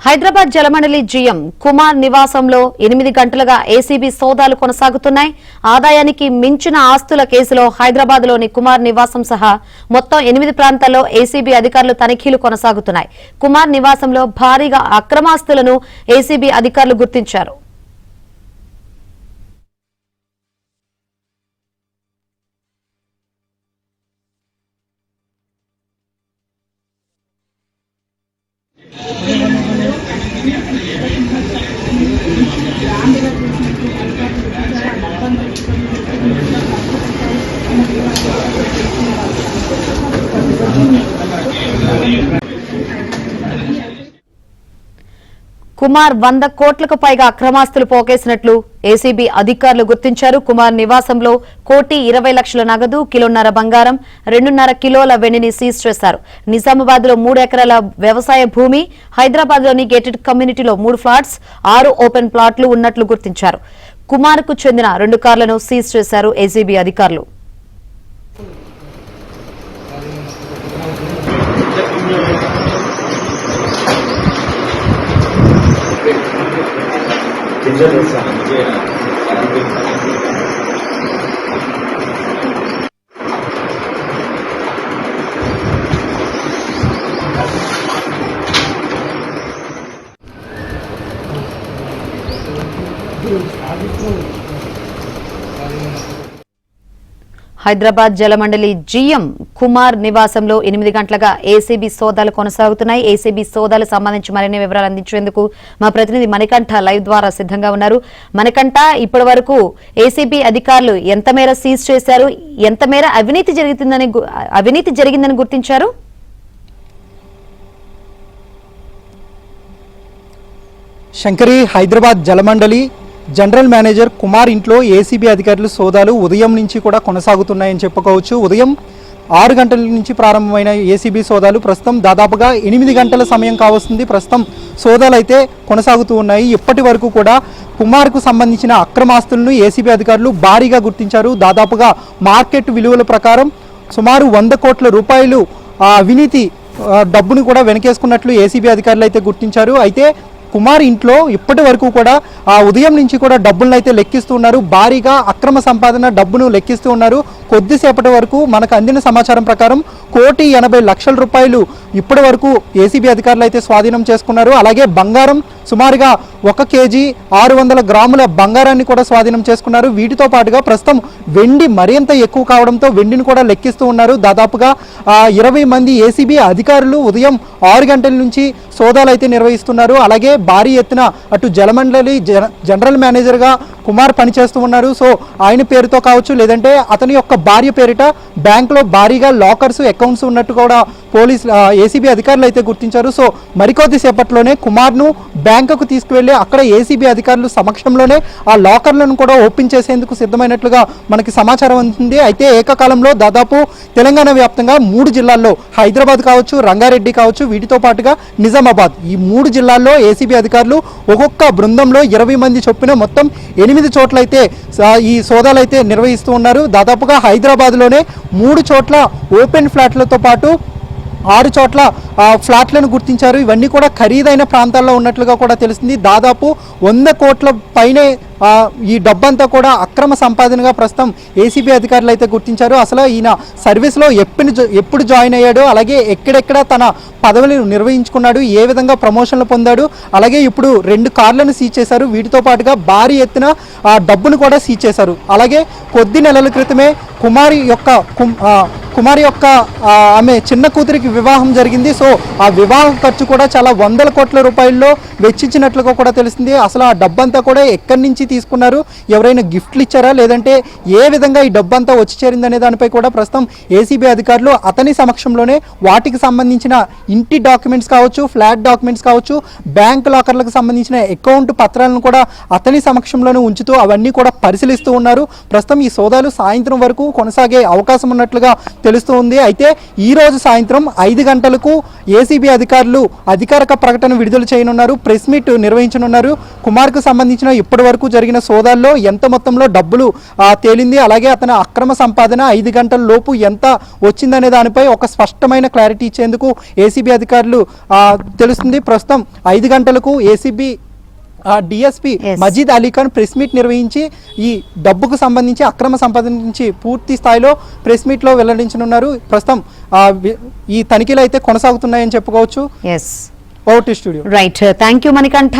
హైదరాబాద్ జలమండలి GM Kumar నివాసంలో 8 గంటలుగా ACB సోదాలు కొనసాగుతున్నాయి. ఆదాయానికి మించిన ఆస్తుల కేసులో హైదరాబాద్ లోని కుమార్ నివాసం సహా మొత్తం 8 ప్రాంతాల్లో ఏసీబీ అధికారులు తనిఖీలు కొనసాగుతున్నాయి. కుమార్ నివాసంలో భారీగా అక్రమాస్తులను ఏసీబీ అధికారులు గుర్తించారు. కుమార్ 100 కోట్లకు పైగా అక్రమాస్తులు పోగేసినట్లు ఏసీబీ అధికారులు గుర్తించారు. కుమార్ నివాసంలో 1,20,00,000 నగదు, కిలోన్నర బంగారం, 2.5 కిలోల వెండిని సీజ్ చేశారు. నిజామాబాద్ లో 3 ఎకరాల వ్యవసాయ భూమి, హైదరాబాద్ లోని గేటెడ్ కమ్యూనిటీలో 3 ఫ్లాట్స్, 6 ఓపెన్ ప్లాట్లు ఉన్నట్లు గుర్తించారు. కుమార్ కు చెందిన 2 కార్లను సీజ్ చేశారు ఏసీబీ అధికారులు. హైదరాబాద్ జలమండలి జీఎం కుమార్ నివాసంలో 8 గంటలుగా ఏసీబీ సోదాలు కొనసాగుతున్నాయి. ఏసీబీ సోదాలు సంబంధించి మరిన్ని వివరాలు అందించేందుకు మా ప్రతినిధి మణికంఠ లైవ్ ద్వారా సిద్ధంగా ఉన్నారు. మణికంఠ, ఇప్పటి వరకు ఏసీబీ అధికారులు ఎంత మేర సీజ్ చేశారు, ఎంత మేర అవినీతి జరిగిందని గుర్తించారు? శంకరి, హైదరాబాద్ జలమండలి జనరల్ మేనేజర్ కుమార్ ఇంట్లో ఏసీబీ అధికారులు సోదాలు ఉదయం నుంచి కూడా కొనసాగుతున్నాయని చెప్పుకోవచ్చు. ఉదయం 6 గంటల నుంచి ప్రారంభమైన ఏసీబీ సోదాలు ప్రస్తుతం దాదాపుగా 8 గంటల సమయం కావస్తుంది. ప్రస్తుతం సోదాలు అయితే కొనసాగుతూ ఉన్నాయి. ఇప్పటి వరకు కూడా కుమార్కు సంబంధించిన అక్రమాస్తులను ఏసీబీ అధికారులు భారీగా గుర్తించారు. దాదాపుగా మార్కెట్ విలువల ప్రకారం సుమారు 100 కోట్ల రూపాయలు అవినీతి డబ్బును కూడా వెనకేసుకున్నట్లు ఏసీబీ అధికారులు అయితే గుర్తించారు. అయితే కుమార్ ఇంట్లో ఇప్పటి వరకు కూడా ఉదయం నుంచి కూడా డబ్బులను అయితే లెక్కిస్తూ ఉన్నారు. భారీగా అక్రమ సంపాదన డబ్బును లెక్కిస్తూ ఉన్నారు. కొద్దిసేపటి వరకు మనకు అందిన సమాచారం ప్రకారం 1,80,00,000 రూపాయలు ఇప్పటి వరకు ఏసీబీ అధికారులు అయితే స్వాధీనం చేసుకున్నారు. అలాగే బంగారం సుమారుగా 1 కేజీ 600 గ్రాముల బంగారాన్ని కూడా స్వాధీనం చేసుకున్నారు. వీటితో పాటుగా ప్రస్తుతం వెండి మరింత ఎక్కువ కావడంతో వెండిని కూడా లెక్కిస్తూ ఉన్నారు. దాదాపుగా 20 మంది ఏసీబీ అధికారులు ఉదయం 6 గంటల నుంచి సోదాలు అయితే నిర్వహిస్తున్నారు. అలాగే భారీ ఎత్తున అటు జలమండలి జనరల్ మేనేజర్గా కుమార్ పనిచేస్తూ ఉన్నారు. సో ఆయన పేరుతో కావచ్చు, లేదంటే అతని యొక్క భార్య పేరిట బ్యాంకులో భారీగా లాకర్స్, అకౌంట్స్ ఉన్నట్టు కూడా పోలీస్ ఏసీబీ అధికారులు అయితే గుర్తించారు. సో మరికొద్ది సేపట్లోనే కుమార్ను బ్యాంకుకు తీసుకువెళ్ళి అక్కడ ఏసీబీ అధికారులు సమక్షంలోనే ఆ లాకర్లను కూడా ఓపెన్ చేసేందుకు సిద్ధమైనట్లుగా మనకి సమాచారం అందుతుంది. అయితే ఏకకాలంలో దాదాపు తెలంగాణ వ్యాప్తంగా 3 జిల్లాల్లో హైదరాబాద్ కావచ్చు, రంగారెడ్డి కావచ్చు, వీటితో పాటుగా నిజామాబాద్, ఈ 3 జిల్లాల్లో ఏసీబీ అధికారులు ఒక్కొక్క బృందంలో 20 మంది చొప్పున మొత్తం 8 చోట్ల అయితే ఈ సోదాలు అయితే నిర్వహిస్తూ ఉన్నారు. దాదాపుగా హైదరాబాద్లోనే 3 చోట్ల ఓపెన్ ఫ్లాట్లతో పాటు 6 చోట్ల ఫ్లాట్లను గుర్తించారు. ఇవన్నీ కూడా ఖరీదైన ప్రాంతాల్లో ఉన్నట్లుగా కూడా తెలుస్తుంది. దాదాపు 100 కోట్ల పైనే ఈ డబ్బంతా కూడా అక్రమ సంపాదనగా ప్రస్తుతం ఏసీబీ అధికారులు అయితే గుర్తించారు. అసలు ఈయన సర్వీస్లో ఎప్పుడు జాయిన్ అయ్యాడు, అలాగే ఎక్కడెక్కడ తన పదవులను నిర్వహించుకున్నాడు, ఏ విధంగా ప్రమోషన్లు పొందాడు, అలాగే ఇప్పుడు 2 కార్లను సీజ్ చేశారు. వీటితో పాటుగా భారీ ఎత్తున డబ్బును కూడా సీజ్ చేశారు. అలాగే కొద్ది నెలల క్రితమే కుమారి యొక్క ఆమె చిన్న కూతురికి వివాహం జరిగింది. సో ఆ వివాహ ఖర్చు కూడా చాలా 100 కోట్ల రూపాయల్లో వెచ్చించినట్లుగా కూడా తెలిసింది. అసలు ఆ డబ్బంతా కూడా ఎక్కడి నుంచి తీసుకున్నారు, ఎవరైనా గిఫ్ట్లు ఇచ్చారా, లేదంటే ఏ విధంగా ఈ డబ్బంతా వచ్చి చేరిందనే దానిపై కూడా ప్రస్తుతం ఏసీబీ అధికారులు అతని సమక్షంలోనే వాటికి సంబంధించిన ఇంటి డాక్యుమెంట్స్ కావచ్చు, ఫ్లాట్ డాక్యుమెంట్స్ కావచ్చు, బ్యాంక్ లాకర్లకు సంబంధించిన అకౌంట్ పత్రాలను కూడా అతని సమక్షంలోనే ఉంచుతూ అవన్నీ కూడా పరిశీలిస్తూ ఉన్నారు. ప్రస్తుతం ఈ సోదాలు సాయంత్రం వరకు కొనసాగే అవకాశం ఉన్నట్లుగా తెలుస్తుంది. అయితే ఈ రోజు సాయంత్రం 5 గంటలకు ఏసీబీ అధికారులు అధికారిక ప్రకటన విడుదల చేయనున్నారు, ప్రెస్ మీట్ నిర్వహించనున్నారు. కుమార్కు సంబంధించిన ఇప్పటి వరకు జరిగిన సోదాల్లో ఎంత మొత్తంలో డబ్బులు తేలింది, అలాగే అతని అక్రమ సంపాదన 5 గంటల లోపు ఎంత వచ్చిందనే దానిపై ఒక స్పష్టమైన క్లారిటీ ఇచ్చేందుకు ఏసీబీ అధికారులు తెలుస్తుంది. ప్రస్తుతం 5 గంటలకు ఏసీబీ డిఎస్పీ మజీద్ అలీఖాన్ ప్రెస్ మీట్ నిర్వహించి ఈ డబ్బుకు సంబంధించి అక్రమ సంపాదన నుంచి పూర్తి స్థాయిలో ప్రెస్ మీట్లో వెల్లడించనున్నారు. ప్రస్తుతం ఈ తనిఖీలు అయితే కొనసాగుతున్నాయని చెప్పుకోవచ్చు. Right, thank you Manikanta.